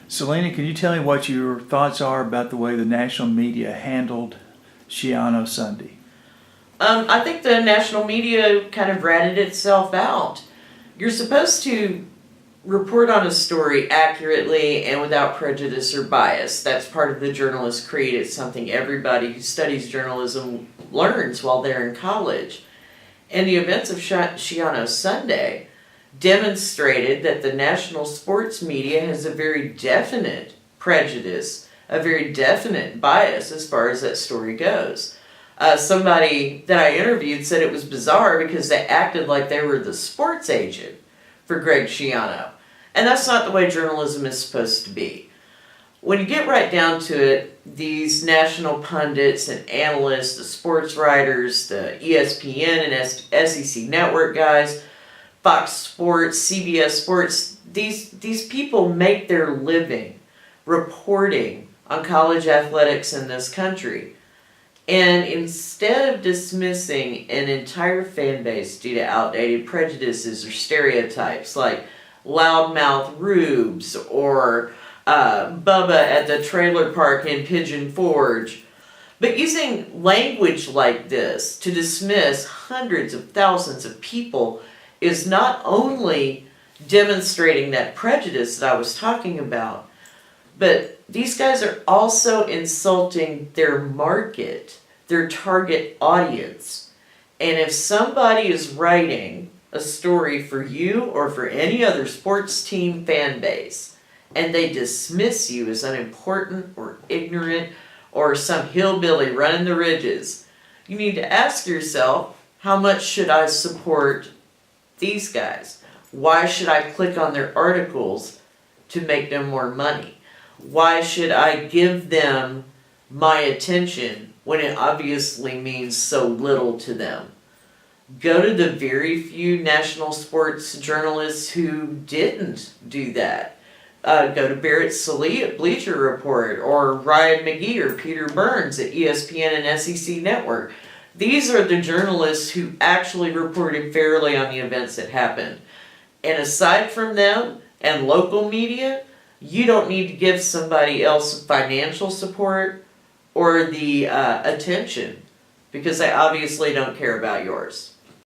Celina, can you tell me what your thoughts are about the way the national media handled Shiano Sunday? I think the national media kind of ratted itself out. You're supposed to report on a story accurately and without prejudice or bias. That's part of the journalist creed. It's something everybody who studies journalism learns while they're in college. And the events of Shiano Sunday demonstrated that the national sports media has a very definite prejudice, a very definite bias as far as that story goes. Somebody that I interviewed said it was bizarre because they acted like they were the sports agent for Greg Shiano. And that's not the way journalism is supposed to be. When you get right down to it, these national pundits and analysts, the sports writers, the ESPN and SEC network guys, Fox Sports, CBS Sports, these people make their living reporting on college athletics in this country. And instead of dismissing an entire fan base due to outdated prejudices or stereotypes like loudmouth rubes or Bubba at the trailer park in Pigeon Forge, but using language like this to dismiss hundreds of thousands of people is not only demonstrating that prejudice that I was talking about, but these guys are also insulting their market, their target audience. And if somebody is writing a story for you or for any other sports team fan base, and they dismiss you as unimportant or ignorant or some hillbilly running the ridges, you need to ask yourself, how much should I support these guys? Why should I click on their articles to make them more money? Why should I give them my attention when it obviously means so little to them? Go to the very few national sports journalists who didn't do that. Go to Barrett Sallee at Bleacher Report, or Ryan McGee or Peter Burns at ESPN and SEC Network. These are the journalists who actually reported fairly on the events that happened. And aside from them and local media, you don't need to give somebody else financial support or the attention, because they obviously don't care about yours.